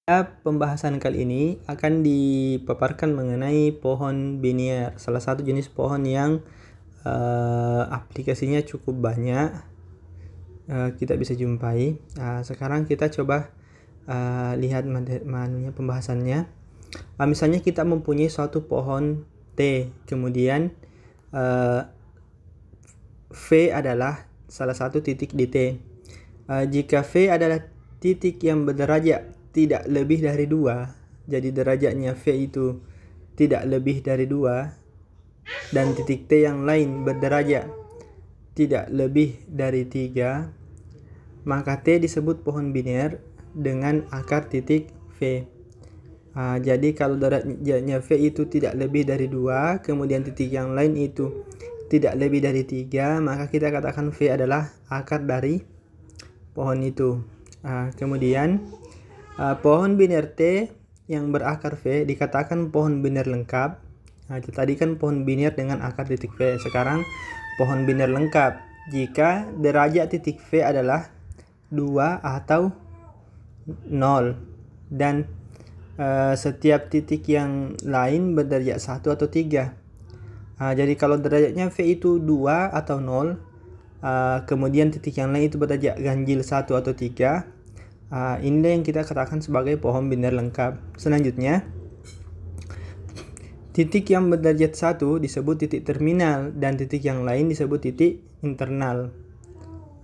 Pembahasan kali ini akan dipaparkan mengenai pohon binier, salah satu jenis pohon yang aplikasinya cukup banyak kita bisa jumpai. Sekarang kita coba lihat pembahasannya. Misalnya kita mempunyai suatu pohon T, kemudian V adalah salah satu titik di T. Jika V adalah titik yang berderajat tidak lebih dari 2, jadi derajatnya V itu tidak lebih dari 2, dan titik T yang lain berderajat tidak lebih dari 3, maka T disebut pohon binier dengan akar titik V. Jadi kalau derajatnya V itu tidak lebih dari 2, kemudian titik yang lain itu tidak lebih dari 3, maka kita katakan V adalah akar dari pohon itu. Kemudian pohon binier T yang berakar V dikatakan pohon binier lengkap. Itu tadi kan pohon binier dengan akar titik V. Sekarang pohon binier lengkap jika derajat titik V adalah 2 atau 0 dan setiap titik yang lain berderajat 1 atau 3. Jadi kalau derajatnya V itu 2 atau 0, kemudian titik yang lain itu berderajat ganjil 1 atau 3, inilah yang kita katakan sebagai pohon binier lengkap. Selanjutnya, titik yang berderajat 1 disebut titik terminal dan titik yang lain disebut titik internal.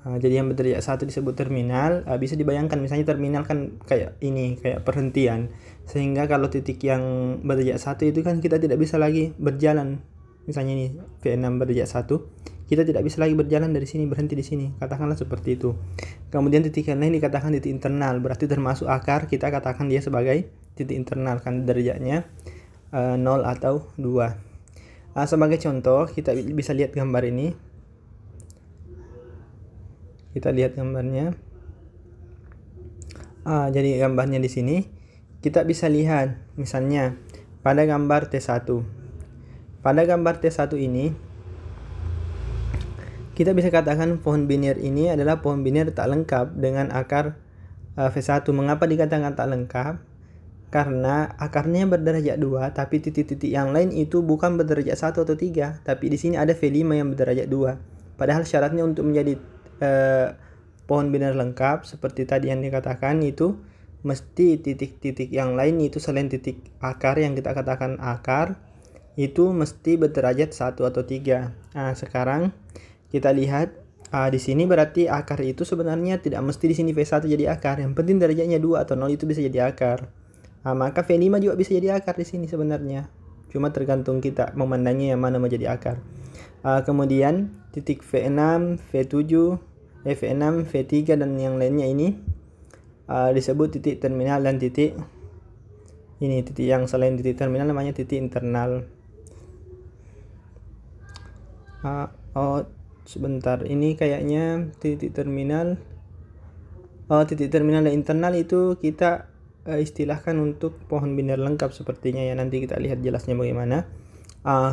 Jadi yang berderajat 1 disebut terminal. Bisa dibayangkan misalnya terminal kan kayak ini, kayak perhentian. Sehingga kalau titik yang berderajat 1 itu kan kita tidak bisa lagi berjalan. Misalnya ini V6 berderajat 1, kita tidak bisa lagi berjalan dari sini, berhenti di sini, katakanlah seperti itu. Kemudian titik yang lain dikatakan titik internal, berarti termasuk akar, kita katakan dia sebagai titik internal kan derajatnya 0 atau 2. Sebagai contoh, kita bisa lihat gambar ini. Kita lihat gambarnya. Jadi gambarnya di sini kita bisa lihat misalnya pada gambar T1. Pada gambar T1 ini kita bisa katakan pohon binier ini adalah pohon binier tak lengkap dengan akar V1. Mengapa dikatakan tak lengkap? Karena akarnya berderajat 2, tapi titik-titik yang lain itu bukan berderajat 1 atau 3, tapi di sini ada V5 yang berderajat 2. Padahal syaratnya untuk menjadi pohon binier lengkap seperti tadi yang dikatakan itu mesti titik-titik yang lain itu selain titik akar yang kita katakan akar itu mesti berderajat 1 atau 3. Sekarang kita lihat di sini berarti akar itu sebenarnya tidak mesti di sini V1 jadi akar. Yang penting derajatnya 2 atau 0 itu bisa jadi akar. Maka V5 juga bisa jadi akar di sini sebenarnya. Cuma tergantung kita memandangnya yang mana mau jadi akar. Kemudian titik V6, V7, V6, V3 dan yang lainnya ini disebut titik terminal dan titik ini, titik yang selain titik terminal namanya titik internal. Sebentar, ini kayaknya titik terminal. Titik terminal dan internal itu kita istilahkan untuk pohon binier lengkap sepertinya ya. Nanti kita lihat jelasnya bagaimana.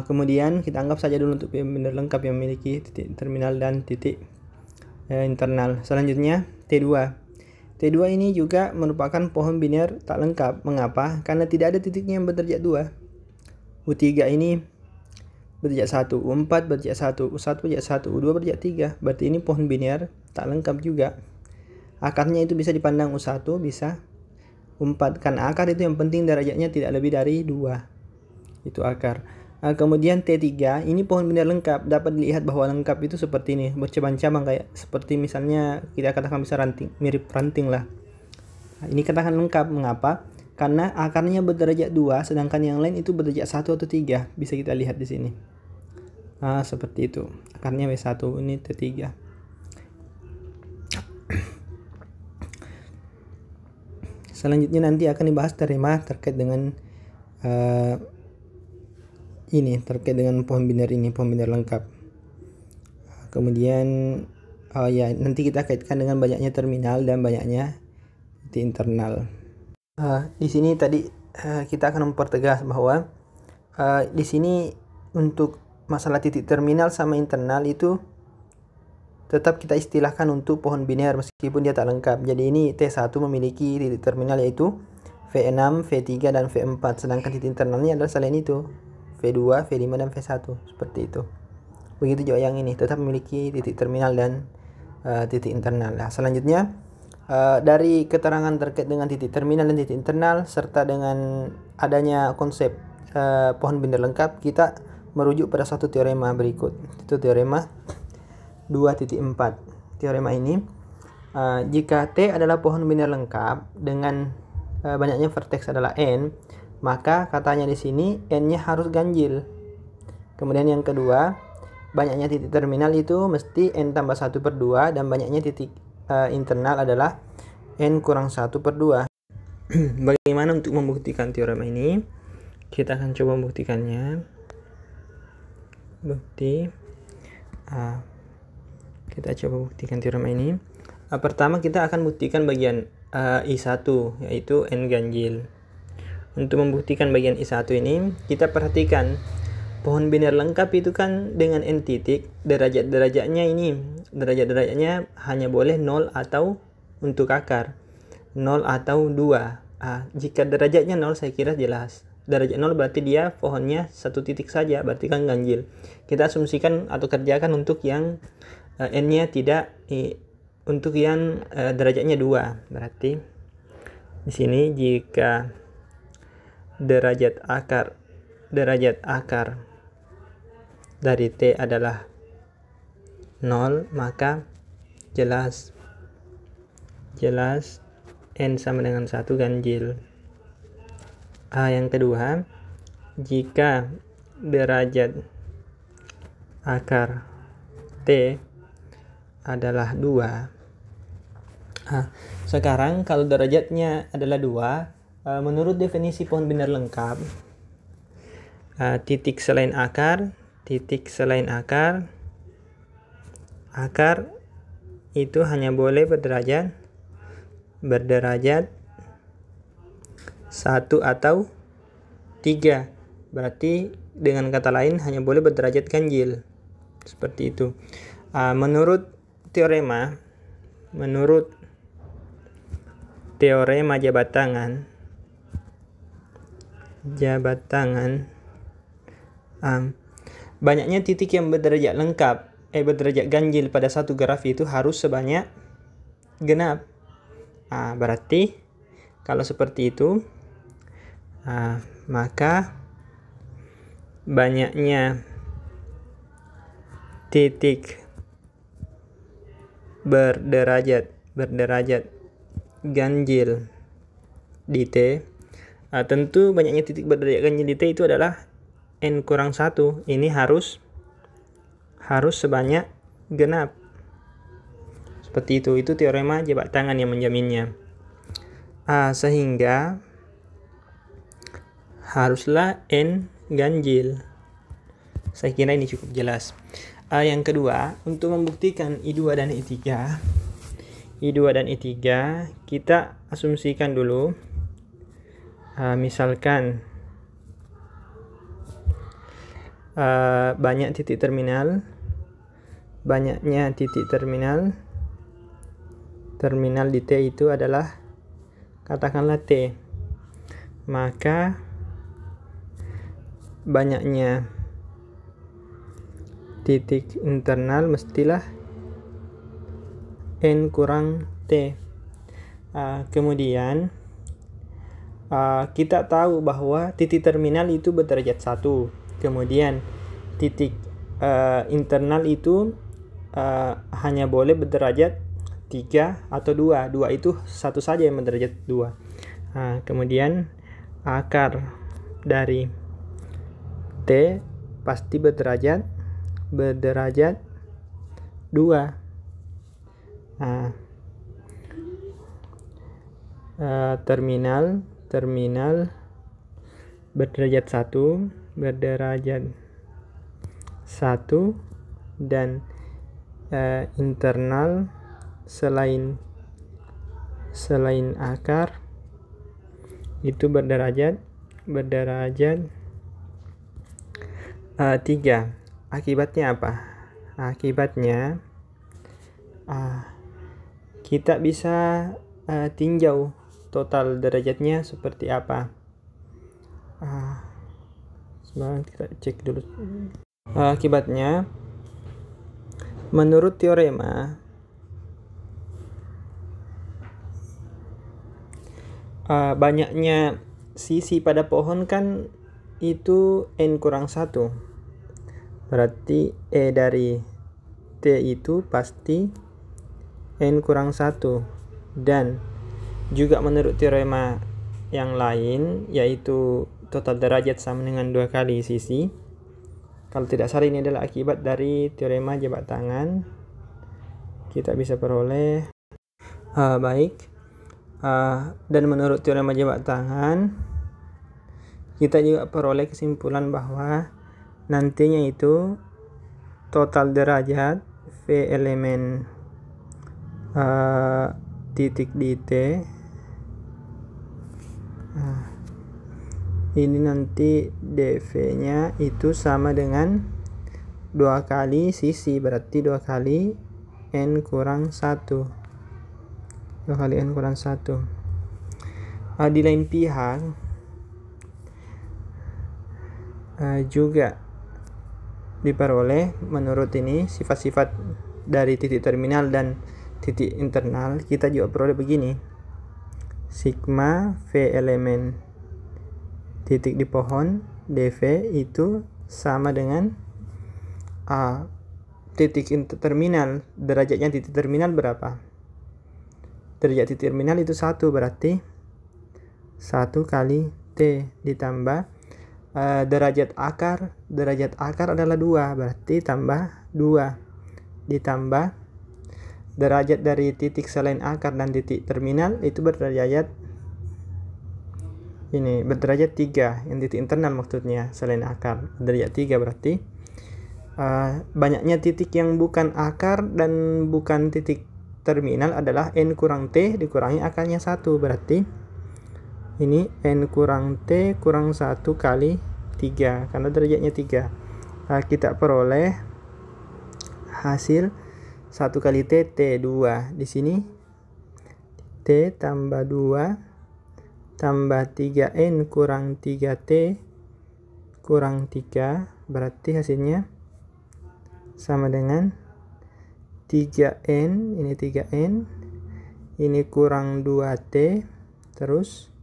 Kemudian kita anggap saja dulu untuk pohon binier lengkap yang memiliki titik terminal dan titik internal. Selanjutnya T2. T2 ini juga merupakan pohon binier tak lengkap. Mengapa? Karena tidak ada titiknya yang berderajat 2. U3 ini berderajat 1, U4 berderajat 1, U1 berderajat 1, U2 berderajat 3. Berarti ini pohon binier tak lengkap juga. Akarnya itu bisa dipandang U1, bisa U4. Karena akar itu yang penting derajatnya tidak lebih dari 2. Itu akar. Kemudian T3, ini pohon binier lengkap. Dapat dilihat bahwa lengkap itu seperti ini, bercabang-cabang kayak seperti misalnya kita katakan bisa ranting, mirip ranting lah. Ini katakan lengkap. Mengapa? Karena akarnya berderajat 2, sedangkan yang lain itu berderajat 1 atau 3. Bisa kita lihat di sini. Seperti itu. Akarnya W1, ini T3. Selanjutnya nanti akan dibahas teorema terkait dengan terkait dengan pohon binier ini, pohon binier lengkap. Kemudian nanti kita kaitkan dengan banyaknya terminal dan banyaknya titik internal. Di sini tadi kita akan mempertegas bahwa di sini untuk masalah titik terminal sama internal itu tetap kita istilahkan untuk pohon binier meskipun dia tak lengkap. Jadi ini T1 memiliki titik terminal yaitu V6, V3 dan V4. Sedangkan titik internalnya adalah selain itu V2, V5 dan V1 seperti itu. Begitu juga yang ini, tetap memiliki titik terminal dan titik internal. Nah, selanjutnya dari keterangan terkait dengan titik terminal dan titik internal serta dengan adanya konsep pohon binder lengkap, kita merujuk pada satu teorema berikut. Itu teorema 2.4. Teorema ini, jika T adalah pohon binder lengkap dengan banyaknya vertex adalah n, maka katanya di sini n-nya harus ganjil. Kemudian yang kedua, banyaknya titik terminal itu mesti n tambah 1/2 dan banyaknya titik internal adalah n kurang 1/2. Bagaimana untuk membuktikan teorema ini? Kita akan coba membuktikannya. Kita coba buktikan teorema ini. Pertama kita akan buktikan bagian I1, yaitu n ganjil. Untuk membuktikan bagian I1 ini, kita perhatikan pohon binder lengkap itu kan dengan n titik, derajat-derajatnya hanya boleh 0 atau untuk akar 0 atau 2. Jika derajatnya 0 saya kira jelas. Derajat 0 berarti dia pohonnya satu titik saja, berarti kan ganjil. Kita asumsikan atau kerjakan untuk yang n-nya tidak, untuk yang derajatnya 2. Berarti di sini jika derajat akar dari T adalah 0, maka jelas n sama dengan 1 ganjil. Yang kedua, jika derajat akar T adalah 2. Sekarang kalau derajatnya adalah 2, menurut definisi pohon binder lengkap, titik selain akar itu hanya boleh berderajat 1 atau 3. Berarti dengan kata lain hanya boleh berderajat ganjil. Seperti itu. Menurut teorema jabat tangan, banyaknya titik yang berderajat berderajat ganjil pada satu graf itu harus sebanyak genap. Berarti kalau seperti itu, maka banyaknya titik berderajat ganjil di T, tentu banyaknya titik berderajat ganjil di T itu adalah n kurang 1. Ini harus sebanyak genap. Seperti itu. Itu teorema jabat tangan yang menjaminnya. Sehingga haruslah n ganjil. Saya kira ini cukup jelas. Yang kedua, untuk membuktikan I2 dan I3, kita asumsikan dulu, misalkan banyaknya titik terminal di T itu adalah katakanlah T, maka banyaknya titik internal mestilah n kurang T. Kemudian kita tahu bahwa titik terminal itu berderajat 1. Kemudian titik internal itu hanya boleh berderajat 3 atau 2. 2 itu satu saja yang berderajat 2. Kemudian akar dari T pasti berderajat 2. Terminal berderajat 1 dan internal selain akar itu berderajat 3. Akibatnya apa? Akibatnya kita bisa tinjau total derajatnya seperti apa. Sebentar kita cek dulu. Akibatnya, menurut teorema, banyaknya sisi pada pohon kan itu n-1. Berarti E dari T itu pasti n-1. Dan juga menurut teorema yang lain, yaitu total derajat sama dengan 2 kali sisi. Kalau tidak salah ini adalah akibat dari teorema jabat tangan. Kita bisa peroleh baik. Dan menurut teorema jabat tangan, kita juga peroleh kesimpulan bahwa nantinya itu total derajat V elemen titik di T ini nanti dv nya itu sama dengan 2 kali sisi, berarti 2 kali n-1, 2 kali n-1. Di lain pihak juga diperoleh menurut ini sifat-sifat dari titik terminal dan titik internal. Kita juga peroleh begini: sigma V elemen titik di pohon dv itu sama dengan titik terminal. Derajatnya titik terminal berapa? Derajat titik terminal itu 1, berarti 1 kali T ditambah derajat akar. Derajat akar adalah 2, berarti tambah 2 ditambah derajat dari titik selain akar dan titik terminal itu berderajat 3, yang titik internal maksudnya, selain akar derajat 3. Berarti banyaknya titik yang bukan akar dan bukan titik terminal adalah n kurang T dikurangi akarnya 1. Berarti ini n kurang T kurang 1 kali 3 karena derajatnya 3. Kita peroleh hasil 1 kali T, T2. Di sini T tambah 2 tambah 3N kurang 3T kurang 3, berarti hasilnya sama dengan 3N, ini 3N, ini kurang 2T, terus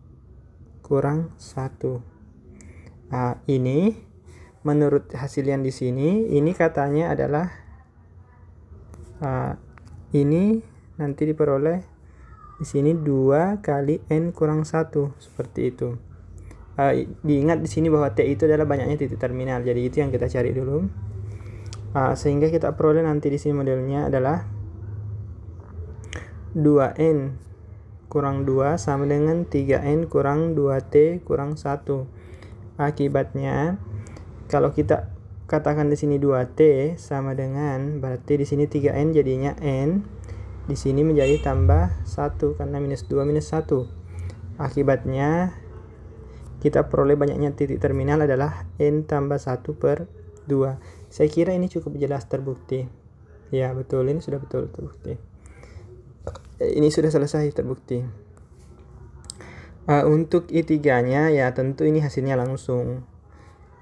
kurang 1. Ini menurut hasil yang di sini, ini katanya adalah ini nanti diperoleh di sini 2 kali n kurang 1, seperti itu. Diingat di sini bahwa T itu adalah banyaknya titik terminal, jadi itu yang kita cari dulu. Sehingga kita peroleh nanti di sini modelnya adalah 2n kurang 2 sama dengan 3n kurang 2t kurang 1. Akibatnya kalau kita katakan di sini 2t sama dengan, berarti di sini 3n jadinya n, di sini menjadi tambah 1 karena minus 2 minus 1. Akibatnya kita peroleh banyaknya titik terminal adalah n tambah 1 per 2. Saya kira ini cukup jelas terbukti. Ya betul, ini sudah betul terbukti. Ini sudah selesai terbukti. Untuk I3 nya ya tentu ini hasilnya langsung.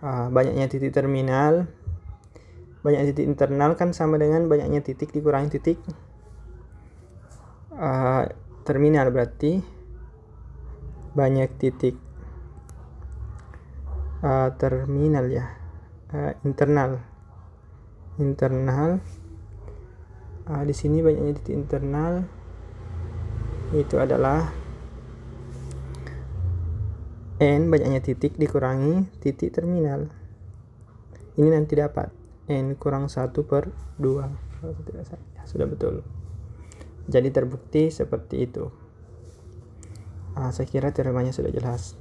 Banyaknya titik terminal, banyak titik internal kan sama dengan banyaknya titik dikurangi titik terminal, berarti banyak titik terminal ya, internal di sini banyaknya titik internal itu adalah n banyaknya titik dikurangi titik terminal. Ini nanti dapat n kurang 1 per 2. Sudah betul. Jadi terbukti seperti itu. Saya kira teoremanya sudah jelas.